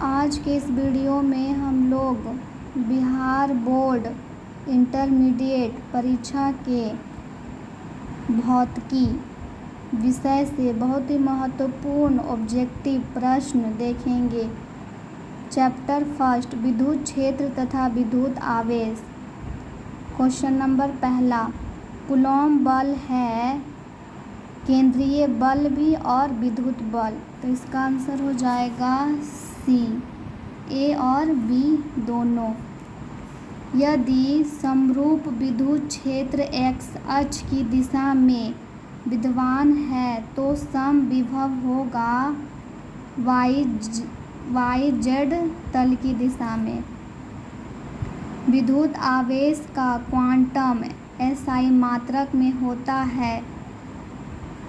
आज के इस वीडियो में हम लोग बिहार बोर्ड इंटरमीडिएट परीक्षा के भौतिकी विषय से बहुत ही महत्वपूर्ण ऑब्जेक्टिव प्रश्न देखेंगे। चैप्टर फर्स्ट, विद्युत क्षेत्र तथा विद्युत आवेश। क्वेश्चन नंबर पहला, कूलॉम बल है केंद्रीय बल भी और विद्युत बल। तो इसका आंसर हो जाएगा सी, ए और बी दोनों। यदि समरूप विद्युत क्षेत्र x अक्ष की दिशा में विद्यमान है तो सम विभव होगा y z तल की दिशा में। विद्युत आवेश का क्वांटम SI मात्रक में होता है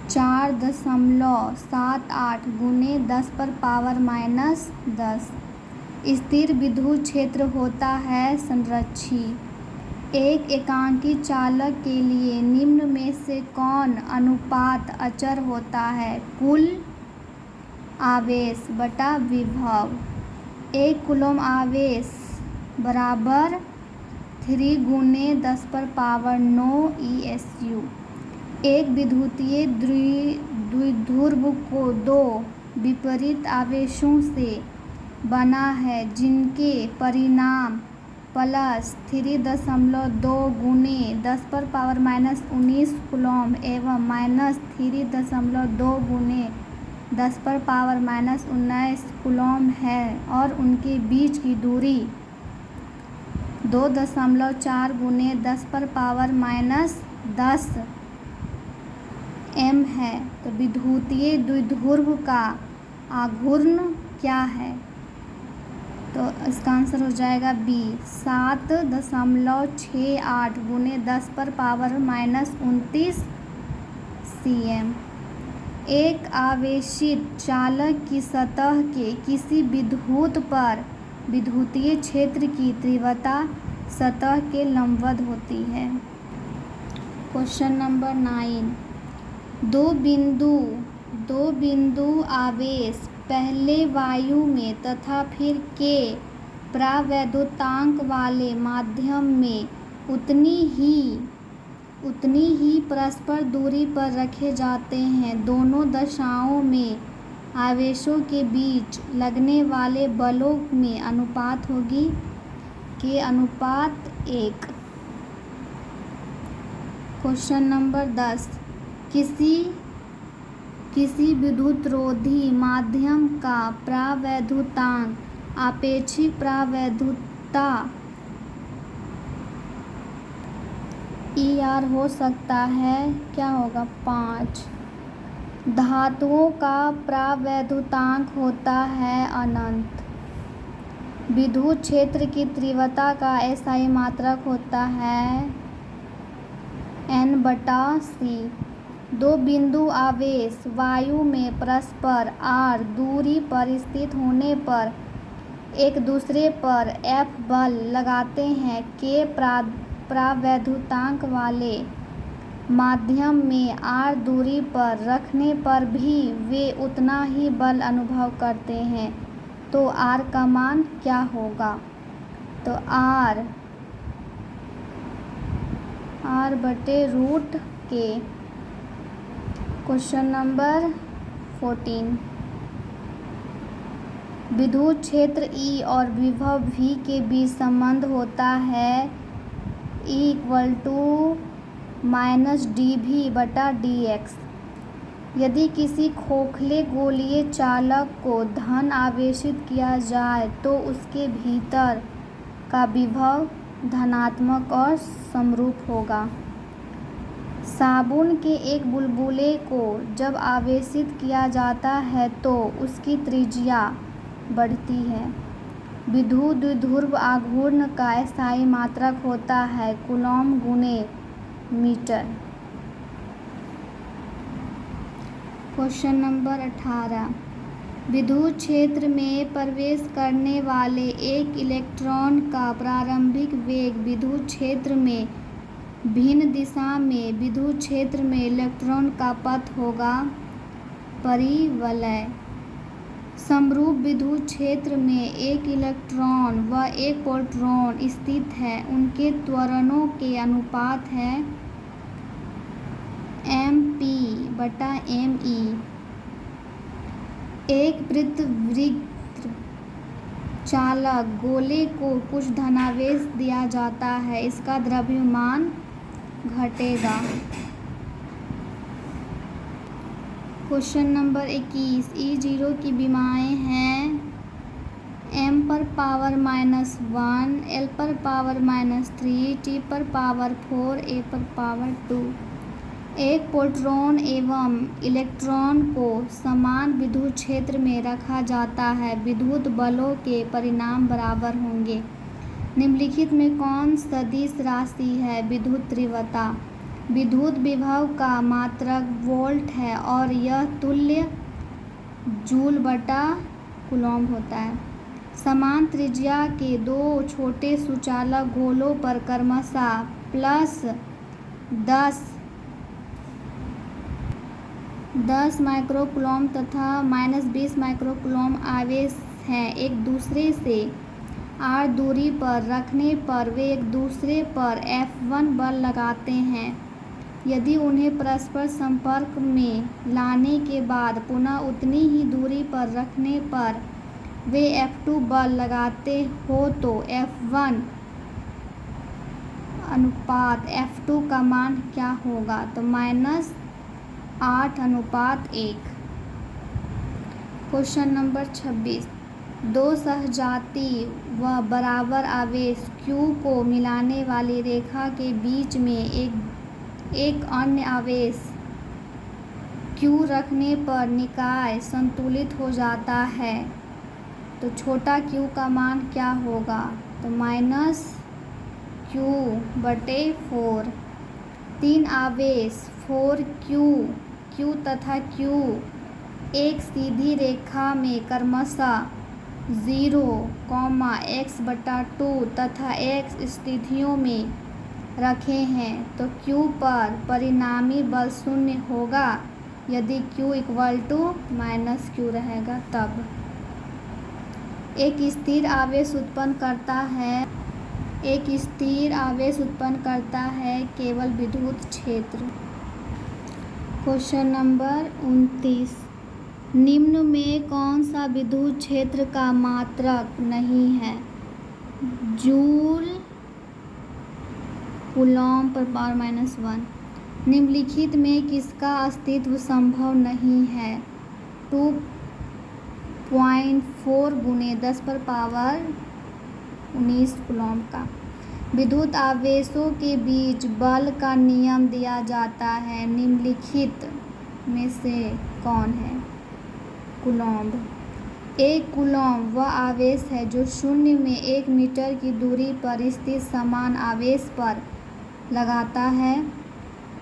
4.78 गुने 10⁻⁻10। स्थिर विद्युत क्षेत्र होता है संरक्षी। एक एकांकी चालक के लिए निम्न में से कौन अनुपात अचर होता है? कुल आवेश बटा विभव। एक कूलॉम आवेश बराबर 3 गुने 10⁻⁹ ESU। एक विद्युतीय द्विध्रुव को दो विपरीत आवेशों से बना है जिनके परिमाण +3.2 गुने 10⁻⁻19 कूलॉम एवं -3.2 गुने 10⁻⁻19 कूलॉम है और उनके बीच की दूरी 2.4 गुने 10⁻⁻10 m है। तो विद्युतीय द्विध्रुव का आघूर्ण क्या है? तो इसका आंसर हो जाएगा बी, 7.68 गुने 10⁻⁻29 cm। एक आवेशित चालक की सतह के किसी बिंदु पर विद्युतीय क्षेत्र की तीव्रता सतह के लंबवत होती है। क्वेश्चन नंबर 9, दो बिंदु आवेश पहले वायु में तथा फिर के प्रावैद्युतांक वाले माध्यम में उतनी ही परस्पर दूरी पर रखे जाते हैं। दोनों दशाओं में आवेशों के बीच लगने वाले बलों में अनुपात होगी k/1। क्वेश्चन नंबर 10, किसी विद्युतरोधी माध्यम का प्रावैद्युतांक आपेक्षिक प्रावैद्युता ER हो सकता है, क्या होगा 5। धातुओं का प्रावैद्युतांक होता है अनंत। विद्युत क्षेत्र की तीव्रता का SI मात्रक होता है N/C। दो बिंदु आवेश वायु में परस्पर r दूरी पर स्थित होने पर एक दूसरे पर F बल लगाते हैं। k प्रावैद्युतांक वाले माध्यम में r दूरी पर रखने पर भी वे उतना ही बल अनुभव करते हैं। तो r का मान क्या होगा? तो r/√k। क्वेश्चन नंबर 14, विद्युत क्षेत्र E और विभव V के बीच संबंध होता है E = -dV/dx। यदि किसी खोखले गोलीय चालक को धन आवेशित किया जाए तो उसके भीतर का विभव धनात्मक और समरूप होगा। साबुन के एक बुलबुले को जब आवेशित किया जाता है तो उसकी त्रिज्या बढ़ती है। विद्युत द्विध्रुव आघूर्ण का SI मात्रक होता है कूलॉम गुने मीटर। क्वेश्चन नंबर 18, विद्युत क्षेत्र में प्रवेश करने वाले एक इलेक्ट्रॉन का प्रारंभिक वेग विद्युत क्षेत्र में भिन्न दिशा में विद्युत क्षेत्र में इलेक्ट्रॉन का पथ होगा परिवलय। समरूप विद्युत क्षेत्र में एक इलेक्ट्रॉन व एक प्रोटॉन स्थित है। उनके त्वरणों के अनुपात है mp/me। एक पृथ्वीवृत्त चालक गोले को कुछ धनावेश दिया जाता है, इसका द्रव्यमान घटेगा। Question number 21। E0 की विमाएँ हैं m⁻⁻1, l⁻⁻3, t⁻4, a⁻2। एक प्रोटॉन एवं इलेक्ट्रॉन को समान विद्युत क्षेत्र में रखा जाता है। विद्युत बलों के परिमाण बराबर होंगे। निम्नलिखित में कौन सदिश राशि है? विद्युत तीव्रता। विद्युत विभव का मात्रक वोल्ट है और यह तुल्य जूल/कूलॉम्ब होता है। समान त्रिज्या के दो छोटे सुचालक गोलों पर क्रमशः +10 माइक्रोकूलॉम्ब तथा -20 माइक्रोकूलॉम्ब आवेश हैं। एक दूसरे से r दूरी पर रखने पर वे एक दूसरे पर F1 बल लगाते हैं। यदि उन्हें परस्पर संपर्क में लाने के बाद पुनः उतनी ही दूरी पर रखने पर वे F2 बल लगाते हो तो F1:F2 का मान क्या होगा? तो -8:1। Question number 26। दो सहजाती व बराबर आवेश Q को मिलाने वाली रेखा के बीच में एक अन्य आवेश Q रखने पर निकाय संतुलित हो जाता है, तो छोटा q का मान क्या होगा? तो -q/4। तीन आवेश 4q, q तथा q एक सीधी रेखा में क्रमशः 0, x/2 तथा x स्थितियों में रखे हैं, तो q पर परिणामी बल शून्य होगा यदि q -q रहेगा तब। एक स्थिर आवेश उत्पन्न करता है केवल विद्युत क्षेत्र। Question number 29। निम्न में कौन सा विद्युत क्षेत्र का मात्रक नहीं है? जूल कूलॉम्ब/-1। निम्नलिखित में किसका अस्तित्व संभव नहीं है? 2.4 × 10⁻19 कूलॉम्ब का। विद्युत आवेशों के बीच बल का नियम दिया जाता है, निम्नलिखित में से कौन है? कूलॉम्ब। एक कूलॉम्ब वह आवेश है जो शून्य में 1 मीटर की दूरी पर स्थित समान आवेश पर लगाता है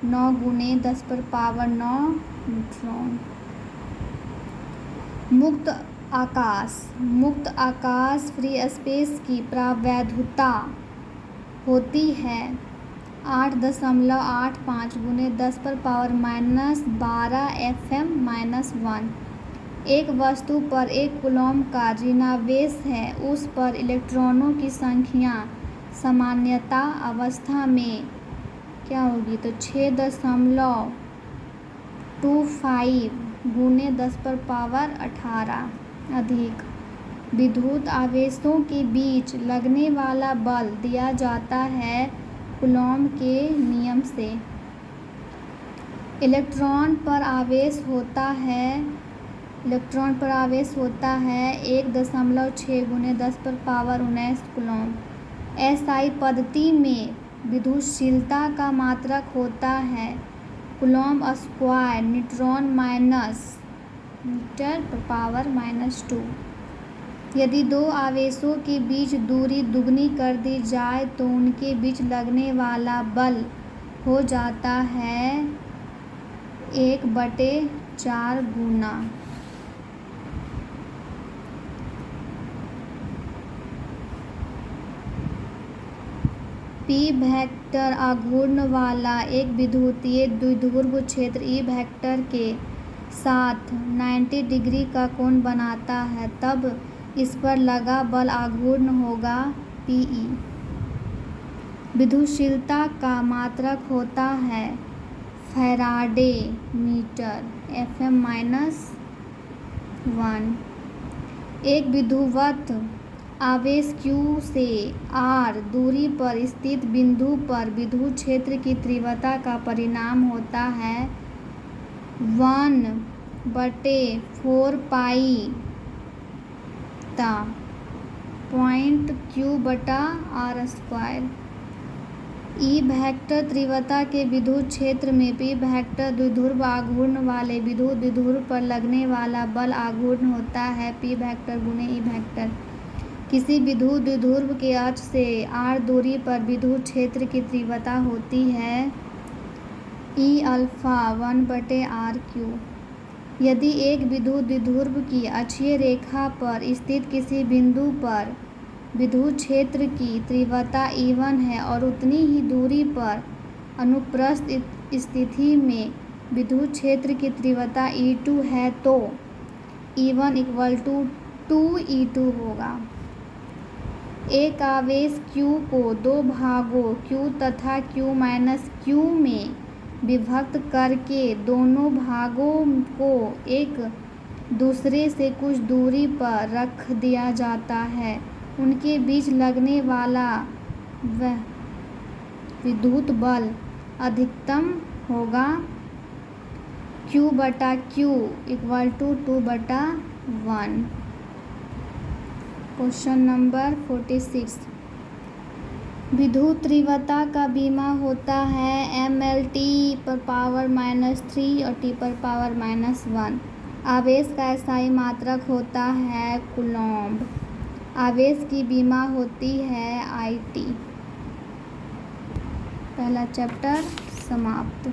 9 × 10⁻9 न्यूट्रॉन। मुक्त आकाश फ्री स्पेस की प्रावैधता होती है 8.85 × 10⁻12 Fm-1। एक वस्तु पर एक कूलॉम्ब का ऋणावेश है, उस पर इलेक्ट्रॉनों की संख्या सामान्यता अवस्था में क्या होगी? तो 6.25 × 10⁻18 अधिक। विद्युत आवेशों के बीच लगने वाला बल दिया जाता है कूलॉम्ब के नियम से। इलेक्ट्रॉन पर आवेश होता है 1.6 × 10⁻19 कूलॉम्ब। SI पद्धति में विद्युतशीलता का मात्रक होता है कूलॉम्ब² न्यूट्रॉन (m/2). यदि दो आवेशों के बीच दूरी दुगनी कर दी जाए तो उनके बीच लगने वाला बल हो जाता है 1/4 गुना। P वेक्टर आघूर्ण वाला एक विद्युतीय द्विध्रुव क्षेत्र E वेक्टर के 7 90 डिग्री का कोण बनाता है, तब इस पर लगा बल आघूर्ण होगा Pe। विद्युतशीलता का मात्रक होता है फैराडे मीटर Fm-1। एक विद्युत आवेश Q से r दूरी पर स्थित बिंदु पर विद्युत क्षेत्र की तीव्रता का परिमाण होता है 1/4 पाई पॉइंट Q/r²। ई वेक्टर तीव्रता के विद्युत क्षेत्र में P वेक्टर द्विध्रुव आघूर्ण वाले विद्युत द्विध्रुव पर लगने वाला बल आघूर्ण होता है P वेक्टर गुणे E वेक्टर। किसी विद्युत द्विध्रुव के अक्ष से r दूरी पर विद्युत क्षेत्र की तीव्रता होती है E∝ 1/r3। यदि एक विद्युत द्विध्रुव की अक्षीय रेखा पर स्थित किसी बिंदु पर विद्युत क्षेत्र की तीव्रता E1 है और उतनी ही दूरी पर अनुप्रस्थ स्थिति में विद्युत क्षेत्र की तीव्रता E2 है, तो E1 = 2E2 होगा। एक आवेश Q को दो भागों Q तथा Q - Q में विभक्त करके दोनों भागों को एक दूसरे से कुछ दूरी पर रख दिया जाता है। उनके बीच लगने वाला विद्युत बल अधिकतम होगा Q/Q = 2/1। Question number 46। विद्युत तीव्रता का विमा होता है mL/T⁻³ और T⁻⁻1। आवेश का SI मात्रक होता है कूलॉम्ब। आवेश की विमा होती है IT। पहला चैप्टर समाप्त।